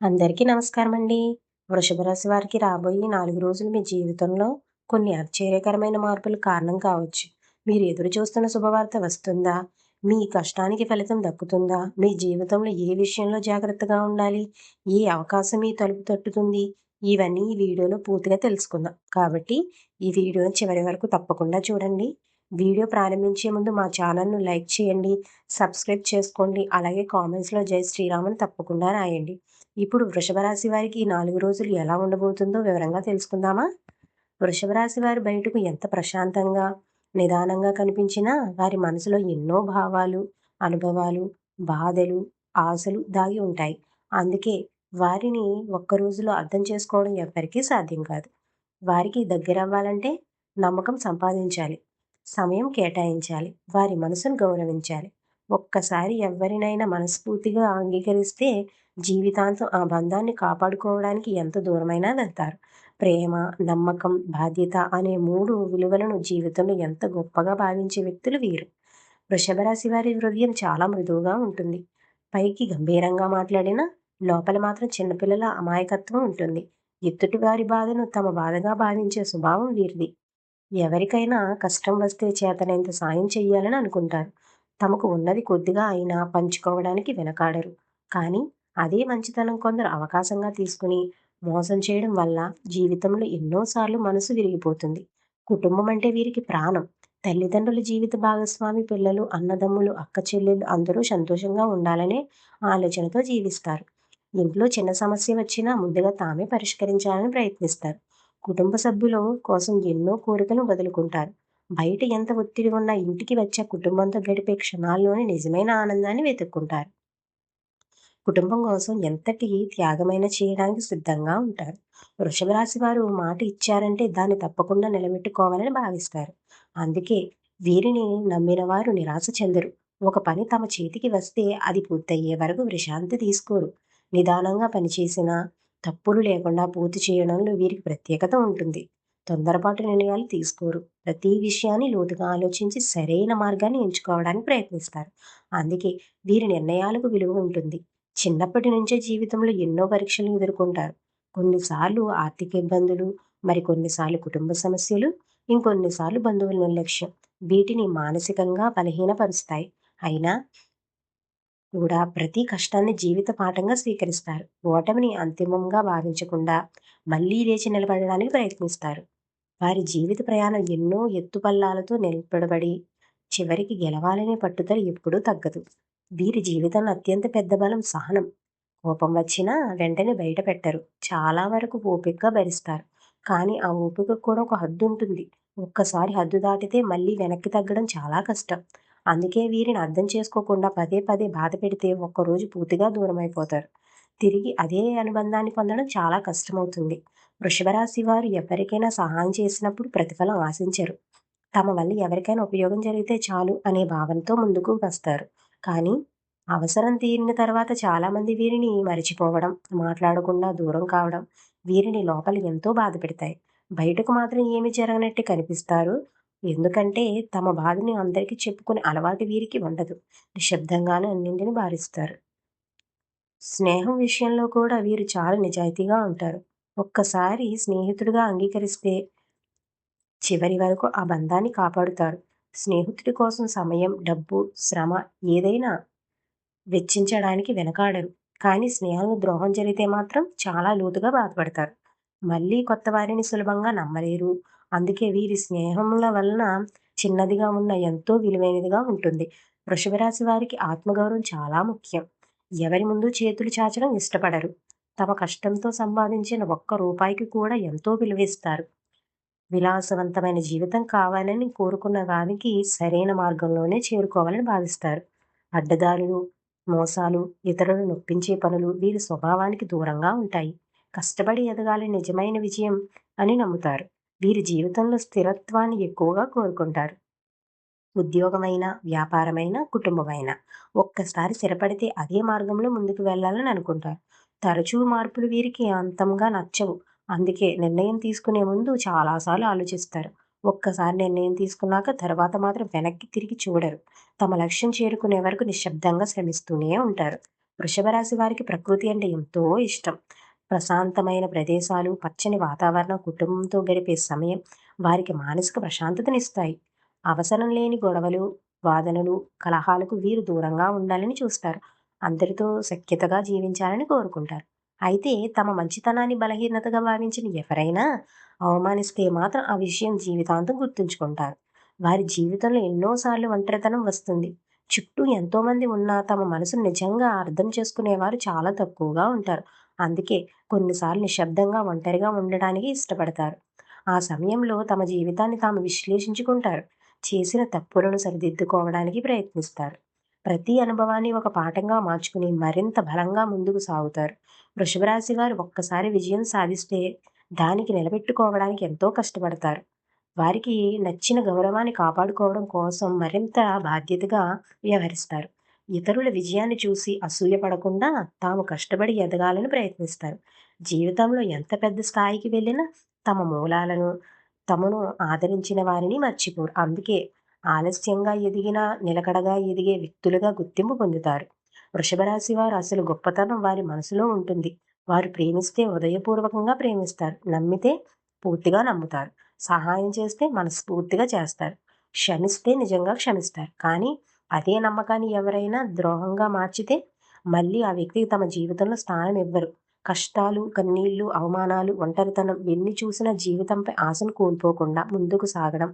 అందరికీ నమస్కారం అండి. వృషభ రాశి వారికి రాబోయే 4 రోజులు మీ జీవితంలో కొన్ని ఆశ్చర్యకరమైన మార్పులు కారణం కావచ్చు. మీరు ఎదురు చూస్తున్న శుభవార్త వస్తుందా? మీ కష్టానికి ఫలితం దక్కుతుందా? మీ జీవితంలో ఏ విషయంలో జాగ్రత్తగా ఉండాలి? ఏ అవకాశం మీ తలుపు తట్టుతుంది? ఇవన్నీ ఈ వీడియోలో పూర్తిగా తెలుసుకుందాం. కాబట్టి ఈ వీడియోని చివరి వరకు తప్పకుండా చూడండి. వీడియో ప్రారంభించే ముందు మా ఛానల్‌ను లైక్ చేయండి, సబ్స్క్రైబ్ చేసుకోండి. అలాగే కామెంట్స్‌లో జై శ్రీరామ్ అని తప్పకుండా రాయండి. ఇప్పుడు వృషభ రాశి వారికి ఈ 4 రోజులు ఎలా ఉండబోతుందో వివరంగా తెలుసుకుందామా? వృషభ రాశి వారు బయటకు ఎంత ప్రశాంతంగా, నిదానంగా కనిపించినా వారి మనసులో ఎన్నో భావాలు, అనుభవాలు, బాధలు, ఆశలు దాగి ఉంటాయి. అందుకే వారిని ఒక్క రోజులో అర్థం చేసుకోవడం ఎవ్వరికీ సాధ్యం కాదు. వారికి దగ్గరవ్వాలంటే నమ్మకం సంపాదించాలి. సమయం కేటాయించాలి. వారి మనసును గౌరవించాలి. ఒక్కసారి ఎవ్వరినైనా మనస్ఫూర్తిగా అంగీకరిస్తే జీవితాంతం ఆ బంధాన్ని కాపాడుకోవడానికి ఎంత దూరమైనా వెళ్తారు. ప్రేమ, నమ్మకం, బాధ్యత అనే 3 విలువలను జీవితంలో ఎంత గొప్పగా భావించే వ్యక్తులు వీరు. వృషభ రాశి వారి హృదయం చాలా మృదువుగా ఉంటుంది. పైకి గంభీరంగా మాట్లాడినా లోపల మాత్రం చిన్నపిల్లల అమాయకత్వం ఉంటుంది. ఎదుటి వారి బాధను తమ బాధగా భావించే స్వభావం వీరిది. ఎవరికైనా కష్టం వస్తే చేతనైనంత సాయం చెయ్యాలని అనుకుంటారు. తమకు ఉన్నది కొద్దిగా అయినా పంచుకోవడానికి వెనకాడరు. కానీ అదే మంచితనం కొందరు అవకాశంగా తీసుకుని మోసం చేయడం వల్ల జీవితంలో ఎన్నోసార్లు మనసు విరిగిపోతుంది. కుటుంబం అంటే వీరికి ప్రాణం. తల్లిదండ్రుల జీవిత భాగస్వామి, పిల్లలు, అన్నదమ్ములు, అక్క చెల్లెళ్ళు అందరూ సంతోషంగా ఉండాలనే ఆలోచనతో జీవిస్తారు. ఇంట్లో చిన్న సమస్య వచ్చినా ముందుగా తామే పరిష్కరించాలని ప్రయత్నిస్తారు. కుటుంబ సభ్యుల కోసం ఎన్నో కోరికలు వదులుకుంటారు. బయట ఎంత ఒత్తిడి ఉన్నా ఇంటికి వచ్చే కుటుంబంతో గడిపే క్షణాల్లోనే నిజమైన ఆనందాన్ని వెతుక్కుంటారు. కుటుంబం కోసం ఎంతటి త్యాగమైనా చేయడానికి సిద్ధంగా ఉంటారు. వృషభ రాశి వారు మాట ఇచ్చారంటే దాన్ని తప్పకుండా నిలబెట్టుకోవాలని భావిస్తారు. అందుకే వీరిని నమ్మిన వారు నిరాశ చెందరు. ఒక పని తమ చేతికి వస్తే అది పూర్తయ్యే వరకు విశ్రాంతి తీసుకోరు. నిదానంగా పనిచేసినా తప్పులు లేకుండా పూర్తి చేయడంలో వీరికి ప్రత్యేకత ఉంటుంది. తొందరపాటు నిర్ణయాలు తీసుకోరు. ప్రతి విషయాన్ని లోతుగా ఆలోచించి సరైన మార్గాన్ని ఎంచుకోవడానికి ప్రయత్నిస్తారు. అందుకే వీరి నిర్ణయాలకు విలువ ఉంటుంది. చిన్నప్పటి నుంచే జీవితంలో ఎన్నో పరీక్షలు ఎదుర్కొంటారు. కొన్నిసార్లు ఆర్థిక ఇబ్బందులు, మరికొన్నిసార్లు కుటుంబ సమస్యలు, ఇంకొన్నిసార్లు బంధువుల నిర్లక్ష్యం వీటిని మానసికంగా బలహీనపరుస్తాయి. అయినా కూడా ప్రతి కష్టాన్ని జీవిత పాఠంగా స్వీకరిస్తారు. ఓటమిని అంతిమంగా భావించకుండా మళ్ళీ లేచి నిలబడడానికి ప్రయత్నిస్తారు. వారి జీవిత ప్రయాణం ఎన్నో ఎత్తుపల్లాలతో నిలబడబడి చివరికి గెలవాలనే పట్టుదల ఎప్పుడూ తగ్గదు. వీరి జీవితంలో అత్యంత పెద్ద బలం సహనం. కోపం వచ్చినా వెంటనే బయట పెట్టరు. చాలా వరకు ఓపికగా భరిస్తారు. కానీ ఆ ఓపికకు కూడా ఒక హద్దు ఉంటుంది. ఒక్కసారి హద్దు దాటితే మళ్ళీ వెనక్కి తగ్గడం చాలా కష్టం. అందుకే వీరిని అర్థం చేసుకోకుండా పదే పదే బాధ పెడితే ఒక్కరోజు పూర్తిగా దూరమైపోతారు. తిరిగి అదే అనుబంధాన్ని పొందడం చాలా కష్టమవుతుంది. వృషభ రాశి వారు ఎవరికైనా సహాయం చేసినప్పుడు ప్రతిఫలం ఆశించరు. తమ వల్ల ఎవరికైనా ఉపయోగం జరిగితే చాలు అనే భావనతో ముందుకు వస్తారు. కానీ అవసరం తీరిన తర్వాత చాలామంది వీరిని మరిచిపోవడం, మాట్లాడకుండా దూరం కావడం వీరిని లోపల ఎంతో బాధపెడతాయి. బయటకు మాత్రం ఏమీ జరగనట్టే కనిపిస్తారు. ఎందుకంటే తమ బాధని అందరికీ చెప్పుకునే అలవాటు వీరికి ఉండదు. నిశ్శబ్దంగానే అన్నింటిని భారిస్తారు. స్నేహం విషయంలో కూడా వీరు చాలా నిజాయితీగా ఉంటారు. ఒక్కసారి స్నేహితుడిగా అంగీకరిస్తే చివరి వరకు ఆ బంధాన్ని కాపాడుతారు. స్నేహితుడి కోసం సమయం, డబ్బు, శ్రమ ఏదైనా వెచ్చించడానికి వెనకాడరు. కానీ స్నేహంలో ద్రోహం జరిగితే మాత్రం చాలా లోతుగా బాధపడతారు. మళ్ళీ కొత్త వారిని సులభంగా నమ్మలేరు. అందుకే వీరి స్నేహముల వలన చిన్నదిగా ఉన్న ఎంతో విలువైనదిగా ఉంటుంది. వృషభ రాశి వారికి ఆత్మగౌరవం చాలా ముఖ్యం. ఎవరి ముందు చేతులు చాచడం ఇష్టపడరు. తమ కష్టంతో సంపాదించిన ఒక్క రూపాయికి కూడా ఎంతో విలువిస్తారు. విలాసవంతమైన జీవితం కావాలని కోరుకున్న వారికి సరైన మార్గంలోనే చేరుకోవాలని భావిస్తారు. అడ్డదారులు, మోసాలు, ఇతరులను నొప్పించే పనులు వీరి స్వభావానికి దూరంగా ఉంటాయి. కష్టపడి ఎదగాలని నిజమైన విజయం అని నమ్ముతారు. వీరి జీవితంలో స్థిరత్వాన్ని ఎక్కువగా కోరుకుంటారు. ఉద్యోగమైన, వ్యాపారమైన, కుటుంబమైన ఒక్కసారి స్థిరపడితే అదే మార్గంలో ముందుకు వెళ్ళాలని అనుకుంటారు. తరచూ మార్పులు వీరికి అంతంగా నచ్చవు. అందుకే నిర్ణయం తీసుకునే ముందు చాలాసార్లు ఆలోచిస్తారు. ఒక్కసారి నిర్ణయం తీసుకున్నాక తర్వాత మాత్రం వెనక్కి తిరిగి చూడరు. తమ లక్ష్యం చేరుకునే వరకు నిశ్శబ్దంగా శ్రమిస్తూనే ఉంటారు. వృషభ రాశి వారికి ప్రకృతి అంటే ఎంతో ఇష్టం. ప్రశాంతమైన ప్రదేశాలు, పచ్చని వాతావరణం, కుటుంబంతో గడిపే సమయం వారికి మానసిక ప్రశాంతతనిస్తాయి. అవసరం లేని గొడవలు, వాదనలు, కలహాలకు వీరు దూరంగా ఉండాలని చూస్తారు. అందరితో సఖ్యతగా జీవించాలని కోరుకుంటారు. అయితే తమ మంచితనాన్ని బలహీనతగా భావించిన ఎవరైనా అవమానిస్తే మాత్రం ఆ విషయం జీవితాంతం గుర్తుంచుకుంటారు. వారి జీవితంలో ఎన్నోసార్లు ఒంటరితనం వస్తుంది. చుట్టూ ఎంతోమంది ఉన్నా తమ మనసును నిజంగా అర్థం చేసుకునేవారు చాలా తక్కువగా ఉంటారు. అందుకే కొన్నిసార్లు నిశ్శబ్దంగా ఒంటరిగా ఉండడానికి ఇష్టపడతారు. ఆ సమయంలో తమ జీవితాన్ని తాము విశ్లేషించుకుంటారు. చేసిన తప్పులను సరిదిద్దుకోవడానికి ప్రయత్నిస్తారు. ప్రతి అనుభవాన్ని ఒక పాఠంగా మార్చుకుని మరింత బలంగా ముందుకు సాగుతారు. వృషభ రాశి వారు ఒక్కసారి విజయం సాధిస్తే దానికి నిలబెట్టుకోవడానికి ఎంతో కష్టపడతారు. వారికి నచ్చిన గౌరవాన్ని కాపాడుకోవడం కోసం మరింత బాధ్యతగా వ్యవహరిస్తారు. ఇతరుల విజయాన్ని చూసి అసూయ పడకుండా తాము కష్టపడి ఎదగాలని ప్రయత్నిస్తారు. జీవితంలో ఎంత పెద్ద స్థాయికి వెళ్ళినా తమ మూలాలను, తమను ఆదరించిన వారిని మర్చిపోరు. అందుకే ఆలస్యంగా ఎదిగినా నిలకడగా ఎదిగే వ్యక్తులుగా గుర్తింపు పొందుతారు. వృషభ రాశి వారు అసలు గొప్పతనం వారి మనసులో ఉంటుంది. వారు ప్రేమిస్తే హృదయపూర్వకంగా ప్రేమిస్తారు. నమ్మితే పూర్తిగా నమ్ముతారు. సహాయం చేస్తే మనస్ఫూర్తిగా చేస్తారు. క్షమిస్తే నిజంగా క్షమిస్తారు. కానీ అదే నమ్మకాన్ని ఎవరైనా ద్రోహంగా మార్చితే మళ్ళీ ఆ వ్యక్తికి తమ జీవితంలో స్థానం ఇవ్వరు. కష్టాలు, కన్నీళ్లు, అవమానాలు, ఒంటరితనం ఎన్ని చూసినా జీవితంపై ఆశను కోల్పోకుండా ముందుకు సాగడం,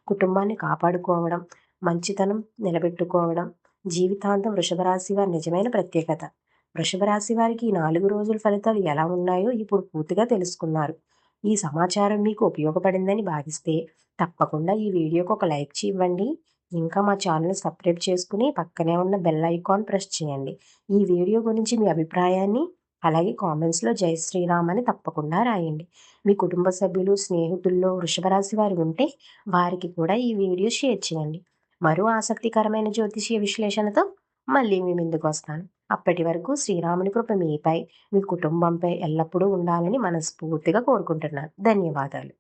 కుటుంబాన్ని కాపాడుకోవడం, మంచితనం నిలబెట్టుకోవడం జీవితాంతం వృషభ రాశి వారి నిజమైన ప్రత్యేకత. వృషభ రాశి వారికి ఈ 4 రోజుల ఫలితాలు ఎలా ఉన్నాయో ఇప్పుడు పూర్తిగా తెలుసుకున్నారు. ఈ సమాచారం మీకు ఉపయోగపడిందని భావిస్తే తప్పకుండా ఈ వీడియోకి ఒక లైక్ ఇవ్వండి. ఇంకా మా ఛానల్ సబ్స్క్రైబ్ చేసుకుని పక్కనే ఉన్న బెల్ ఐకాన్ ప్రెస్ చేయండి. ఈ వీడియో గురించి మీ అభిప్రాయాన్ని అలాగే కామెంట్స్లో జై శ్రీరామ్ అని తప్పకుండా రాయండి. మీ కుటుంబ సభ్యులు, స్నేహితుల్లో వృషభ రాశి వారు ఉంటే వారికి కూడా ఈ వీడియో షేర్ చేయండి. మరో ఆసక్తికరమైన జ్యోతిషీయ విశ్లేషణతో మళ్ళీ మీ ముందుకు వస్తాను. అప్పటి వరకు శ్రీరాముని కృప మీపై, మీ కుటుంబంపై ఎల్లప్పుడూ ఉండాలని మనస్ఫూర్తిగా కోరుకుంటున్నాను. ధన్యవాదాలు.